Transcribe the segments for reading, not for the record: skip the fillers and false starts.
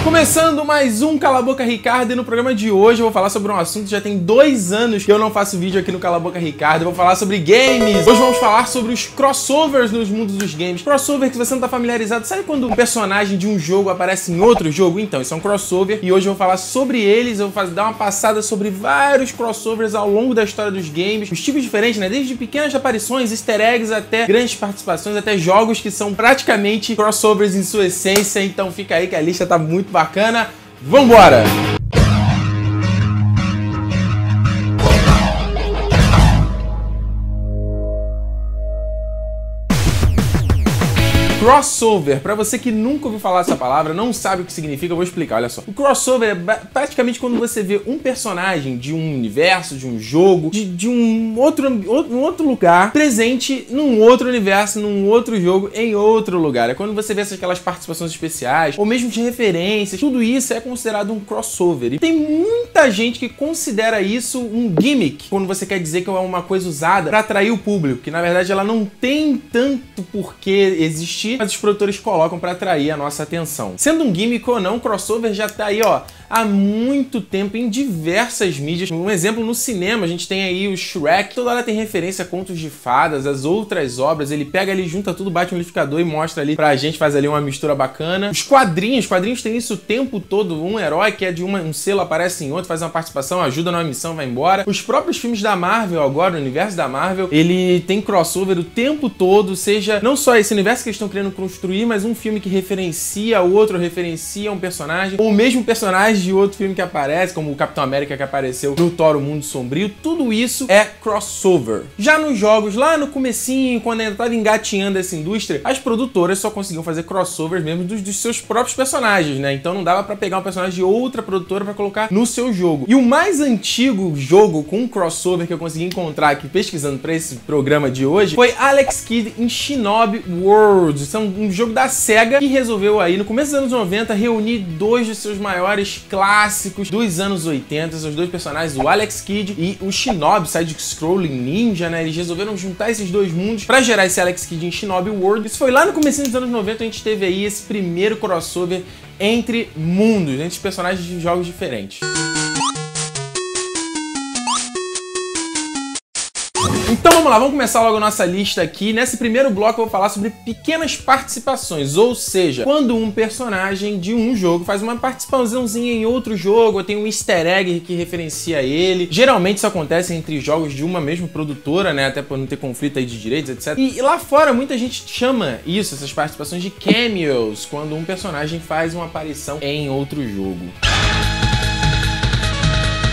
Começando mais um Cala a Boca Ricardo, e no programa de hoje eu vou falar sobre um assunto que já tem 2 anos que eu não faço vídeo aqui no Cala a Boca Ricardo. Eu vou falar sobre games. Hoje vamos falar sobre os crossovers nos mundos dos games. Crossover que você não tá familiarizado, sabe quando um personagem de um jogo aparece em outro jogo? Então, isso é um crossover e hoje eu vou falar sobre eles. Eu vou dar uma passada sobre vários crossovers ao longo da história dos games. Os tipos diferentes, né? Desde pequenas aparições, easter eggs, até grandes participações, até jogos que são praticamente crossovers em sua essência. Então fica aí que a lista tá muito bacana. Vambora! Crossover, pra você que nunca ouviu falar essa palavra, não sabe o que significa, eu vou explicar, olha só. O crossover é praticamente quando você vê um personagem de um universo, de um jogo, de um outro lugar, presente num outro universo, num outro jogo, em outro lugar. É quando você vê aquelas participações especiais, ou mesmo de referências, tudo isso é considerado um crossover. E tem muita gente que considera isso um gimmick, quando você quer dizer que é uma coisa usada pra atrair o público, que na verdade ela não tem tanto porquê existir, mas os produtores colocam para atrair a nossa atenção. Sendo um gimmick ou não, o crossover já tá aí, ó, há muito tempo em diversas mídias. Um exemplo, no cinema, a gente tem aí o Shrek, toda hora tem referência a contos de fadas, as outras obras, ele pega ali, junta tudo, bate um liquidificador e mostra ali pra gente, faz ali uma mistura bacana. Os quadrinhos tem isso o tempo todo, um herói que é de um selo aparece em outro, faz uma participação, ajuda numa missão, vai embora. Os próprios filmes da Marvel agora, o universo da Marvel, ele tem crossover o tempo todo, seja não só esse universo que eles estão querendo construir, mas um filme que referencia o outro, referencia um personagem, ou mesmo personagem de outro filme que aparece, como o Capitão América que apareceu no Thor, o Mundo Sombrio. Tudo isso é crossover. Já nos jogos, lá no comecinho, quando ainda estava engatinhando essa indústria, as produtoras só conseguiam fazer crossovers mesmo dos seus próprios personagens, né? Então não dava pra pegar um personagem de outra produtora pra colocar no seu jogo. E o mais antigo jogo com crossover que eu consegui encontrar aqui pesquisando pra esse programa de hoje foi Alex Kidd em Shinobi Worlds. Isso é um jogo da SEGA que resolveu aí, no começo dos anos 90, reunir 2 dos seus maiores clássicos dos anos 80, os 2 personagens, o Alex Kidd e o Shinobi, side-scrolling ninja, né? Eles resolveram juntar esses 2 mundos pra gerar esse Alex Kidd em Shinobi World. Isso foi lá no começo dos anos 90, a gente teve aí esse primeiro crossover entre mundos, entre personagens de jogos diferentes. Então vamos lá, vamos começar logo a nossa lista aqui. Nesse primeiro bloco eu vou falar sobre pequenas participações, ou seja, quando um personagem de um jogo faz uma participaçãozinha em outro jogo, ou tem um easter egg que referencia ele. Geralmente isso acontece entre jogos de uma mesma produtora, né, até por não ter conflito aí de direitos, etc. E lá fora muita gente chama isso, essas participações de cameos, quando um personagem faz uma aparição em outro jogo.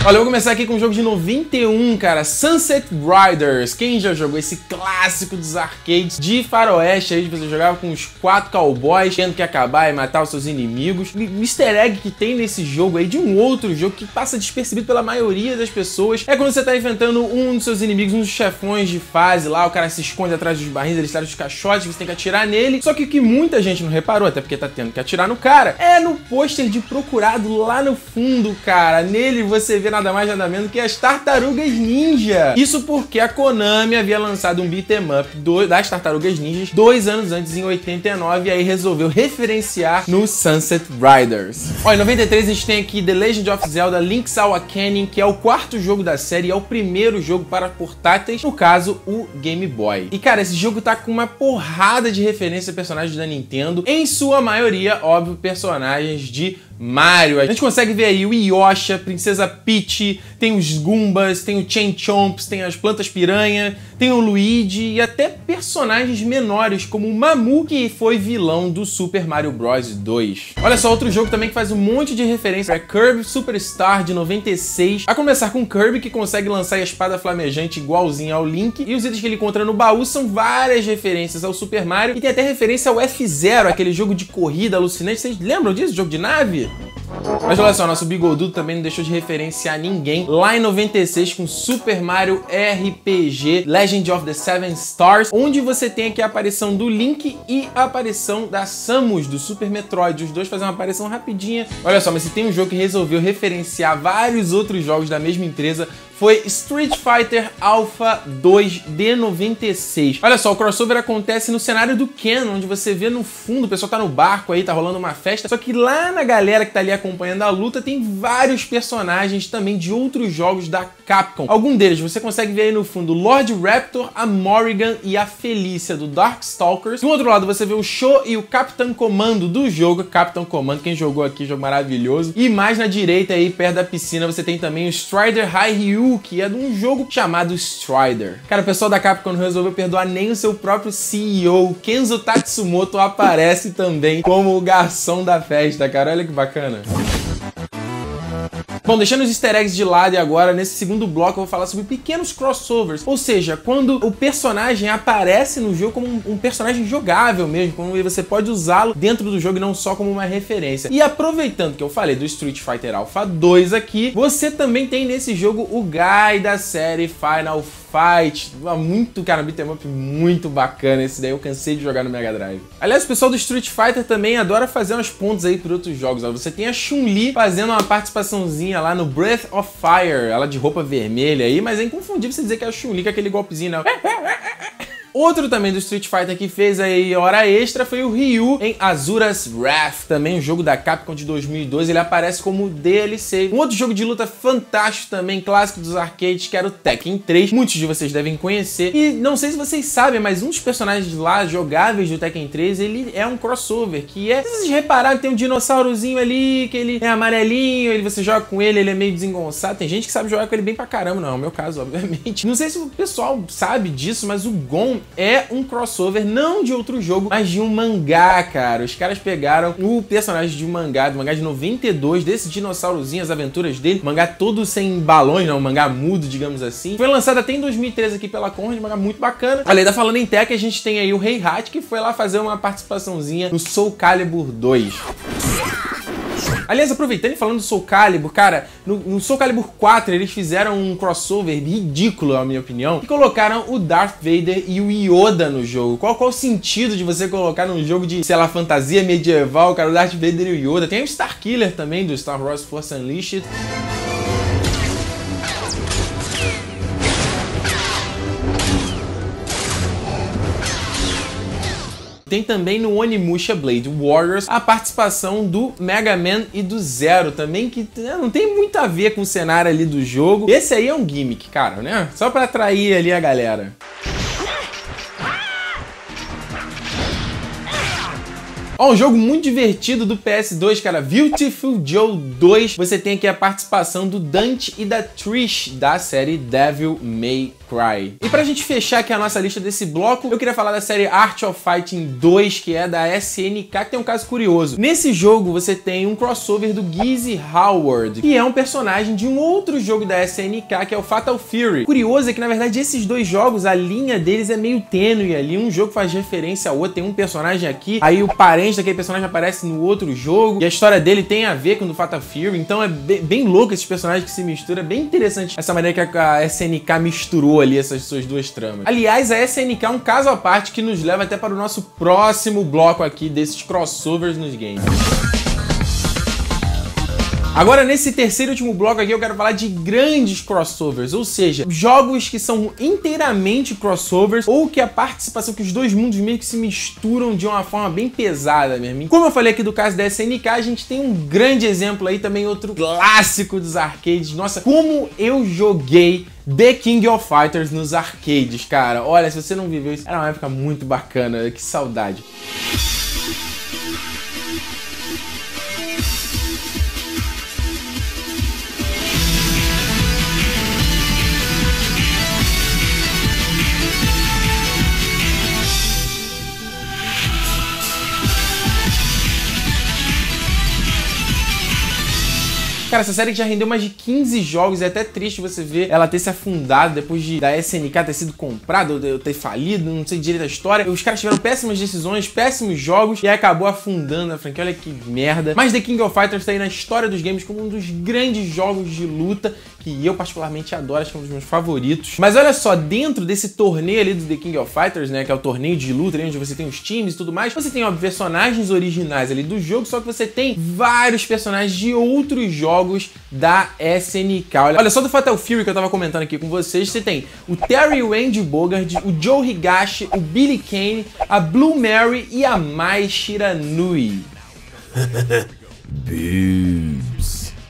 Olha, eu vou começar aqui com um jogo de 91, cara, Sunset Riders. Quem já jogou esse clássico dos arcades de faroeste aí, de você jogava com os 4 cowboys, tendo que acabar e matar os seus inimigos. O easter egg que tem nesse jogo aí, de um outro jogo que passa despercebido pela maioria das pessoas, é quando você tá enfrentando um dos seus inimigos, um dos chefões de fase lá, o cara se esconde atrás dos barris, ele está dos caixotes, você tem que atirar nele. Só que o que muita gente não reparou, até porque tá tendo que atirar no cara, é no pôster de procurado lá no fundo, cara. Nele você vê nada mais nada menos que as Tartarugas Ninja. Isso porque a Konami havia lançado um beat'em up das Tartarugas Ninjas 2 anos antes, em 89, e aí resolveu referenciar no Sunset Riders. Olha, em 93 a gente tem aqui The Legend of Zelda Link's Awakening, que é o 4º jogo da série e é o primeiro jogo para portáteis, no caso, o Game Boy. E cara, esse jogo tá com uma porrada de referência a personagens da Nintendo, em sua maioria, óbvio, personagens de Mario. A gente consegue ver aí o Yoshi, a Princesa Peach, tem os Goombas, tem o Chain Chomps, tem as Plantas Piranha, tem o Luigi e até personagens menores como o Mamu, que foi vilão do Super Mario Bros 2. Olha só, outro jogo também que faz um monte de referência é Kirby Superstar de 96. A começar com Kirby, que consegue lançar a espada flamejante igualzinha ao Link, e os itens que ele encontra no baú são várias referências ao Super Mario, e tem até referência ao F-Zero, aquele jogo de corrida alucinante. Vocês lembram disso? Jogo de nave? Mas olha só, nosso bigodudo também não deixou de referenciar ninguém lá em 96 com Super Mario RPG Legend of the Seven Stars, onde você tem aqui a aparição do Link e a aparição da Samus do Super Metroid. Os dois fazem uma aparição rapidinha. Olha só, mas se tem um jogo que resolveu referenciar vários outros jogos da mesma empresa, foi Street Fighter Alpha 2 de 96. Olha só, o crossover acontece no cenário do Ken, onde você vê no fundo, o pessoal tá no barco aí, tá rolando uma festa, só que lá na galera que tá ali acompanhando a luta tem vários personagens também de outros jogos da Capcom. Algum deles você consegue ver aí no fundo Lord Raptor, a Morrigan e a Felícia do Darkstalkers. Do outro lado você vê o Sho e o Capitão Comando do jogo, Capitão Comando, quem jogou aqui, jogo maravilhoso. E mais na direita aí, perto da piscina, você tem também o Strider High Ryu, que é de um jogo chamado Strider. Cara, o pessoal da Capcom não resolveu perdoar nem o seu próprio CEO, Kenzo Tatsumoto, aparece também como o garçom da festa, cara. Olha que bacana. Bom, deixando os easter eggs de lado e agora, nesse segundo bloco, eu vou falar sobre pequenos crossovers. Ou seja, quando o personagem aparece no jogo como um personagem jogável mesmo, quando você pode usá-lo dentro do jogo e não só como uma referência. E aproveitando que eu falei do Street Fighter Alpha 2 aqui, você também tem nesse jogo o Guy da série Final Fight. Muito, cara, beat'em up muito bacana esse daí, eu cansei de jogar no Mega Drive. Aliás, o pessoal do Street Fighter também adora fazer umas pontas aí por outros jogos. Ó. Você tem a Chun-Li fazendo uma participaçãozinha lá no Breath of Fire, ela de roupa vermelha aí, mas é inconfundível você dizer que é a Chun-Li com aquele golpezinho, né? Outro também do Street Fighter que fez aí hora extra foi o Ryu em Asura's Wrath, também um jogo da Capcom de 2012, ele aparece como DLC. Um outro jogo de luta fantástico também, clássico dos arcades, que era o Tekken 3, muitos de vocês devem conhecer. E não sei se vocês sabem, mas um dos personagens lá jogáveis do Tekken 3, ele é um crossover, que é, se vocês repararam, tem um dinossaurozinho ali, que ele é amarelinho, você joga com ele, ele é meio desengonçado. Tem gente que sabe jogar com ele bem pra caramba, não é o meu caso, obviamente. Não sei se o pessoal sabe disso, mas o Gon é um crossover, não de outro jogo, mas de um mangá, cara. Os caras pegaram o personagem de um mangá, do mangá de 92, desse dinossaurozinho, as aventuras dele, mangá todo sem balões, não, um mangá mudo, digamos assim. Foi lançado até em 2013 aqui pela Conrad, um mangá muito bacana. Além da falando em Tekken, a gente tem aí o Heihachi, que foi lá fazer uma participaçãozinha no Soul Calibur 2. Aliás, aproveitando e falando do Soul Calibur, cara, no Soul Calibur 4 eles fizeram um crossover ridículo, na minha opinião, e colocaram o Darth Vader e o Yoda no jogo. Qual o sentido de você colocar num jogo de, sei lá, fantasia medieval, cara, o Darth Vader e o Yoda? Tem o Starkiller também, do Star Wars Force Unleashed. Tem também no Onimusha Blade Warriors a participação do Mega Man e do Zero também, que não tem muito a ver com o cenário ali do jogo. Esse aí é um gimmick, cara, né? Só pra atrair ali a galera. Ó, um jogo muito divertido do PS2, cara, Beautiful Joe 2. Você tem aqui a participação do Dante e da Trish da série Devil May Cry. E pra gente fechar aqui a nossa lista desse bloco, eu queria falar da série Art of Fighting 2, que é da SNK, que tem um caso curioso. Nesse jogo você tem um crossover do Gizzy Howard, que é um personagem de um outro jogo da SNK, que é o Fatal Fury. O curioso é que, na verdade, esses dois jogos, a linha deles é meio tênue ali. Um jogo faz referência ao outro, tem um personagem aqui, aí o parente daquele personagem aparece no outro jogo, e a história dele tem a ver com o do Fatal Fury, então é bem louco esses personagens que se misturam, é bem interessante essa maneira que a SNK misturou ali essas suas duas tramas. Aliás, a SNK é um caso à parte que nos leva até para o nosso próximo bloco aqui desses crossovers nos games. Agora, nesse terceiro e último bloco aqui, eu quero falar de grandes crossovers, ou seja, jogos que são inteiramente crossovers ou que a participação, que os dois mundos meio que se misturam de uma forma bem pesada mesmo. Como eu falei aqui do caso da SNK, a gente tem um grande exemplo aí também, outro clássico dos arcades. Nossa, como eu joguei The King of Fighters nos arcades, cara. Olha, se você não viveu isso, era uma época muito bacana, que saudade. Cara, essa série que já rendeu mais de 15 jogos, é até triste você ver ela ter se afundado depois da SNK ter sido comprada ou ter falido, não sei direito a história. Os caras tiveram péssimas decisões, péssimos jogos e aí acabou afundando a franquia. Olha que merda. Mas The King of Fighters tá aí na história dos games como um dos grandes jogos de luta que eu particularmente adoro, acho que é um dos meus favoritos. Mas olha só, dentro desse torneio ali do The King of Fighters, né, que é o torneio de luta, ali, onde você tem os times e tudo mais, você tem, ó, personagens originais ali do jogo, só que você tem vários personagens de outros jogos jogos da SNK. Olha só do Fatal Fury que eu tava comentando aqui com vocês, você tem o Terry o Andy Bogard, o Joe Higashi, o Billy Kane, a Blue Mary e a Mai Shiranui.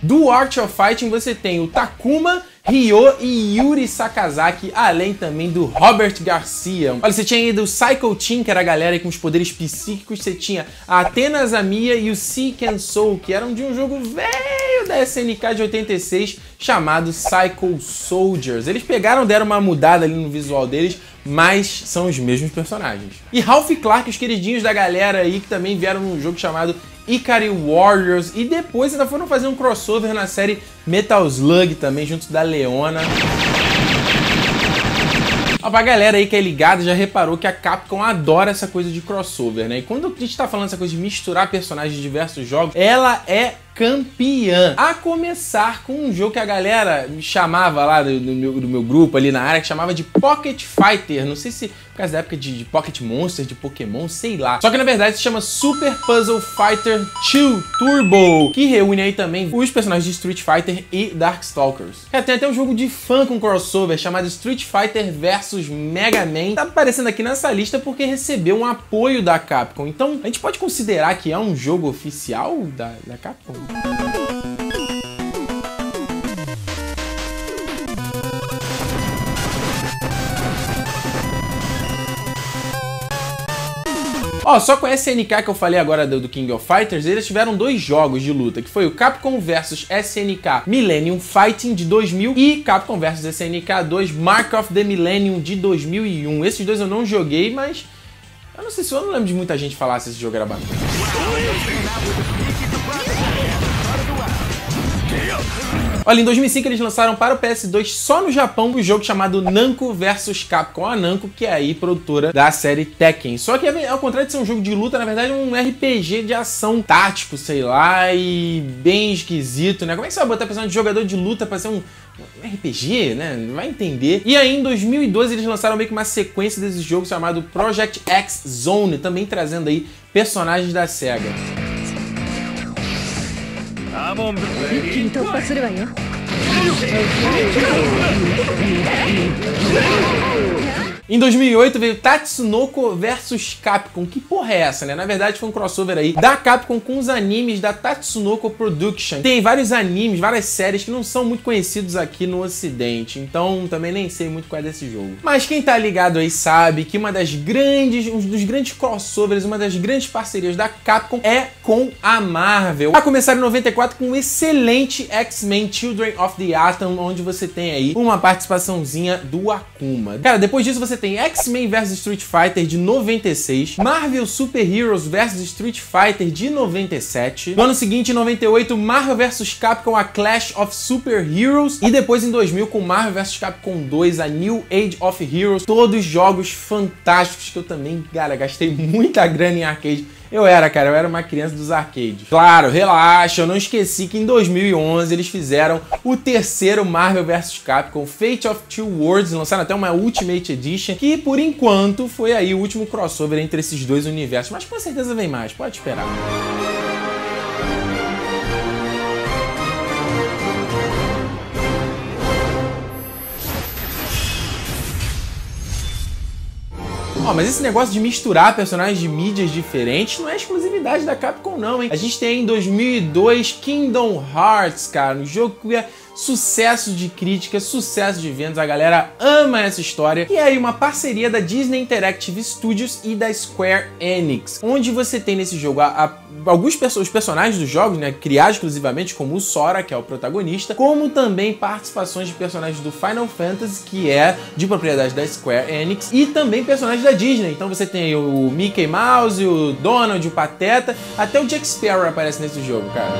Do Art of Fighting você tem o Takuma, Ryo e Yuri Sakazaki, além também do Robert Garcia. Olha, você tinha aí do Psycho Team, que era a galera aí com os poderes psíquicos, você tinha a Athena Zamiya e o Seek and Soul, que eram de um jogo velho da SNK de 86, chamado Psycho Soldiers. Eles deram uma mudada ali no visual deles, mas são os mesmos personagens. E Ralph Clark, os queridinhos da galera aí, que também vieram num jogo chamado Ikari Warriors, e depois ainda foram fazer um crossover na série Metal Slug também, junto da Leona. A galera aí que é ligada já reparou que a Capcom adora essa coisa de crossover, né? E quando a gente tá falando essa coisa de misturar personagens de diversos jogos, ela é campeã. A começar com um jogo que a galera me chamava lá do meu grupo ali na área, que chamava de Pocket Fighter. Não sei se por causa da época de Pocket Monsters, de Pokémon, sei lá. Só que na verdade se chama Super Puzzle Fighter 2 Turbo, que reúne aí também os personagens de Street Fighter e Darkstalkers. Tem até um jogo de fã com crossover chamado Street Fighter vs Mega Man. Tá aparecendo aqui nessa lista porque recebeu um apoio da Capcom. Então a gente pode considerar que é um jogo oficial da Capcom? Ó, só com a SNK que eu falei agora do King of Fighters, eles tiveram dois jogos de luta, que foi o Capcom vs SNK Millennium Fighting de 2000 e Capcom vs SNK 2 Mark of the Millennium de 2001. Esses dois eu não joguei, mas eu não sei se eu não lembro de muita gente falar se esse jogo era bacana. Olha, em 2005 eles lançaram para o PS2 só no Japão um jogo chamado Namco vs Capcom. A Namco, que é aí produtora da série Tekken. Só que ao contrário de ser um jogo de luta, na verdade é um RPG de ação tático, sei lá, e bem esquisito, né? Como é que você vai botar personagem de jogador de luta pra ser um RPG, né? Não vai entender. E aí em 2012 eles lançaram meio que uma sequência desse jogo chamado Project X Zone, também trazendo aí personagens da SEGA. Em 2008 veio Tatsunoko vs Capcom. Que porra é essa, né? Na verdade foi um crossover aí da Capcom com os animes da Tatsunoko Production. Tem vários animes, várias séries que não são muito conhecidos aqui no ocidente, então também nem sei muito qual é desse jogo. Mas quem tá ligado aí sabe que um dos grandes crossovers, uma das grandes parcerias da Capcom é com a Marvel. A começar em 94 com o excelente X-Men Children of the Atom, onde você tem aí uma participaçãozinha do Akuma. Cara, depois disso você tem X-Men vs Street Fighter de 96, Marvel Super Heroes vs Street Fighter de 97, no ano seguinte, em 98, Marvel vs Capcom a Clash of Super Heroes, e depois em 2000 com Marvel vs Capcom 2 a New Age of Heroes, todos jogos fantásticos que eu também, cara, gastei muita grana em arcade. Eu era uma criança dos arcades. Claro, relaxa, eu não esqueci que em 2011 eles fizeram o terceiro Marvel vs Capcom Fate of Two Worlds, lançaram até uma Ultimate Edition, que por enquanto foi aí o último crossover entre esses dois universos, mas com certeza vem mais, pode esperar. Mas esse negócio de misturar personagens de mídias diferentes não é exclusividade da Capcom não, hein? A gente tem em 2002 Kingdom Hearts, cara, um jogo que é sucesso de crítica, sucesso de vendas, a galera ama essa história. E é aí uma parceria da Disney Interactive Studios e da Square Enix, onde você tem nesse jogo alguns personagens dos jogos, né, criados exclusivamente, como o Sora, que é o protagonista, como também participações de personagens do Final Fantasy, que é de propriedade da Square Enix, e também personagens da Disney. Então você tem o Mickey Mouse, o Donald, o Pateta, até o Jack Sparrow aparece nesse jogo, cara.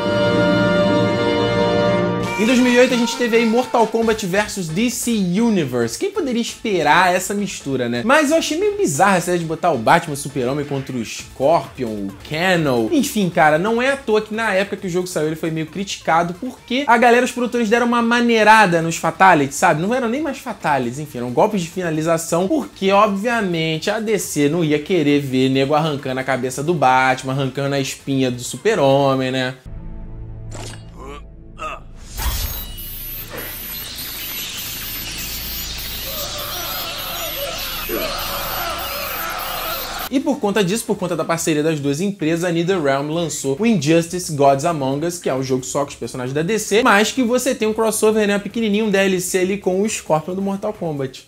Em 2008 a gente teve aí Mortal Kombat vs DC Universe. Quem poderia esperar essa mistura, né? Mas eu achei meio bizarra essa ideia de botar o Batman Super-Homem contra o Scorpion, o Kano. Enfim, cara, não é à toa que na época que o jogo saiu ele foi meio criticado, porque a galera, os produtores deram uma maneirada nos Fatalities, sabe? Não eram nem mais Fatalities, enfim, eram golpes de finalização, porque obviamente a DC não ia querer ver nego arrancando a cabeça do Batman, arrancando a espinha do Super-Homem, né? E por conta disso, por conta da parceria das duas empresas, a NetherRealm lançou o Injustice Gods Among Us, que é um jogo só com os personagens da DC, mas que você tem um crossover, né, pequenininho, um DLC ali com o Scorpion do Mortal Kombat.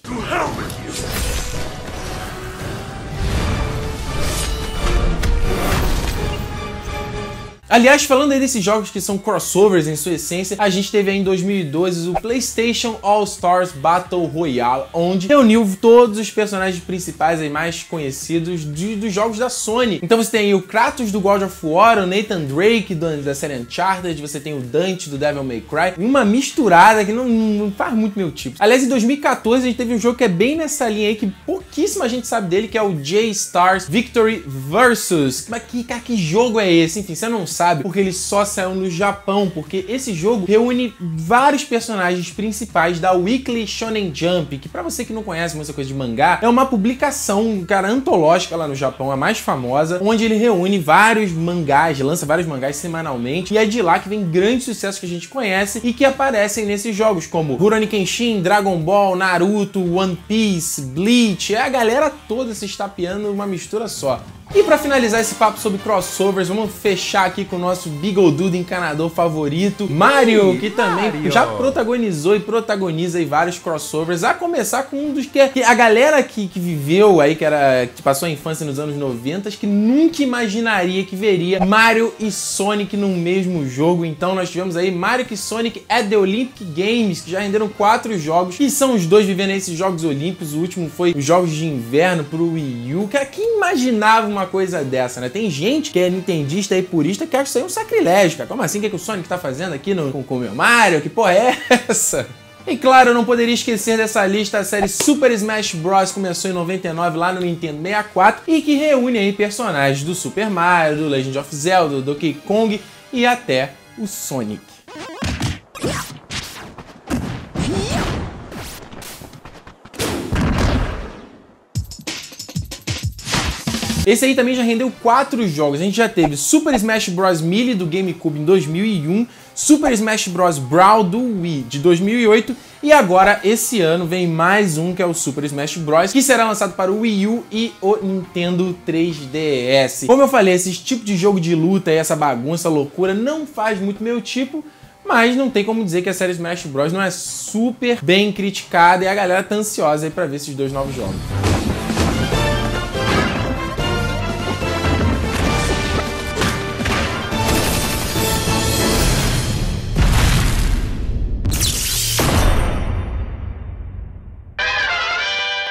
Aliás, falando aí desses jogos que são crossovers em sua essência, a gente teve aí em 2012 o PlayStation All Stars Battle Royale, onde reuniu todos os personagens principais aí mais conhecidos dos jogos da Sony. Então você tem aí o Kratos do God of War, o Nathan Drake da série Uncharted, você tem o Dante do Devil May Cry, uma misturada que não faz muito meu tipo. Aliás, em 2014 a gente teve um jogo que é bem nessa linha aí, que pouquíssima gente sabe dele, que é o J-Stars Victory Versus. Mas que jogo é esse? Enfim, você não sabe, porque ele só saiu no Japão, porque esse jogo reúne vários personagens principais da Weekly Shonen Jump, que pra você que não conhece muita coisa de mangá, é uma publicação, cara, antológica lá no Japão, a mais famosa, onde ele reúne vários mangás, lança vários mangás semanalmente, e é de lá que vem grandes sucessos que a gente conhece e que aparecem nesses jogos, como Rurouni Kenshin, Dragon Ball, Naruto, One Piece, Bleach, a galera toda se estapeando numa mistura só. E pra finalizar esse papo sobre crossovers, vamos fechar aqui com o nosso bigodudo encanador favorito, Mario, que também já protagonizou e protagoniza aí vários crossovers, a começar com um dos que a galera que viveu aí, que passou a infância nos anos 90, que nunca imaginaria que veria Mario e Sonic no mesmo jogo. Então nós tivemos aí Mario e Sonic at the Olympic Games, que já renderam 4 jogos, e são os dois vivendo esses Jogos Olímpicos. O último foi os Jogos de Inverno pro Wii U. Cara, quem imaginava uma coisa dessa, né? Tem gente que é nintendista e purista que acha isso aí um sacrilégio, cara. Como assim? O que o Sonic tá fazendo aqui com o meu Mario? Que porra é essa? E claro, eu não poderia esquecer dessa lista. A série Super Smash Bros. Começou em 99 lá no Nintendo 64 e que reúne aí personagens do Super Mario, do Legend of Zelda, do Donkey Kong e até o Sonic. Esse aí também já rendeu 4 jogos. A gente já teve Super Smash Bros. Melee do GameCube em 2001, Super Smash Bros. Brawl do Wii de 2008 e agora esse ano vem mais um, que é o Super Smash Bros. Que será lançado para o Wii U e o Nintendo 3DS. Como eu falei, esse tipo de jogo de luta e essa bagunça, loucura, não faz muito meu tipo, mas não tem como dizer que a série Smash Bros. Não é super bem criticada e a galera tá ansiosa aí pra ver esses dois novos jogos.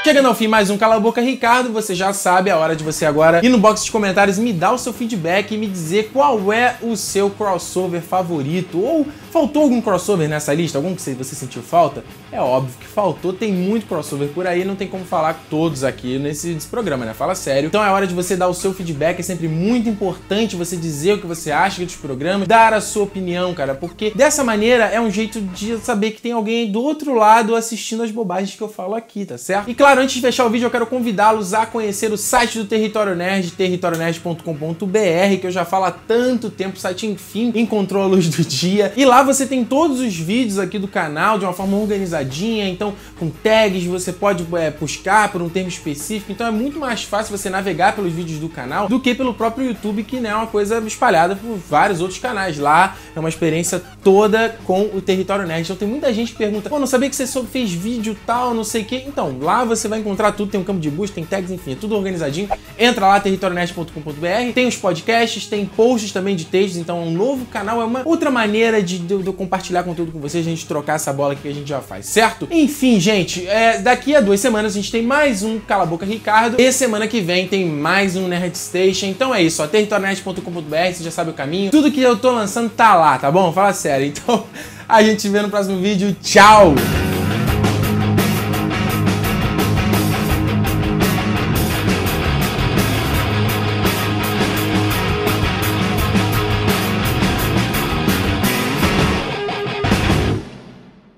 Chegando ao fim, mais um Cala a Boca Ricardo. Você já sabe, é a hora de você agora ir no box de comentários e me dar o seu feedback e me dizer qual é o seu crossover favorito. Ou faltou algum crossover nessa lista? Algum que você sentiu falta? É óbvio que faltou, tem muito crossover por aí, não tem como falar todos aqui nesse programa, né? Fala sério. Então é hora de você dar o seu feedback, é sempre muito importante você dizer o que você acha dos programas, dar a sua opinião, cara, porque dessa maneira é um jeito de saber que tem alguém do outro lado assistindo as bobagens que eu falo aqui, tá certo? E claro, antes de fechar o vídeo, eu quero convidá-los a conhecer o site do Território Nerd, territorionerd.com.br, que eu já falo há tanto tempo, o site enfim encontrou a luz do dia. E lá você tem todos os vídeos aqui do canal de uma forma organizadinha, então com tags, você pode buscar por um termo específico, então é muito mais fácil você navegar pelos vídeos do canal do que pelo próprio YouTube, que não é uma coisa espalhada por vários outros canais. Lá é uma experiência toda com o Território Nerd. Então tem muita gente que pergunta, pô, não sabia que você fez vídeo tal, não sei o que. Então, lá você vai encontrar tudo, tem um campo de busca, tem tags, enfim, é tudo organizadinho. Entra lá, territorionerd.com.br, tem os podcasts, tem posts também de textos, então é um novo canal, é uma outra maneira de eu compartilhar conteúdo com vocês, a gente trocar essa bola que a gente já faz, certo? Enfim, gente, daqui a 2 semanas a gente tem mais um Cala a Boca Ricardo e semana que vem tem mais um Nerd Station. Então é isso, ó, territorionerd.com.br, você já sabe o caminho, tudo que eu tô lançando tá lá, tá bom? Fala sério. Então a gente se vê no próximo vídeo, tchau!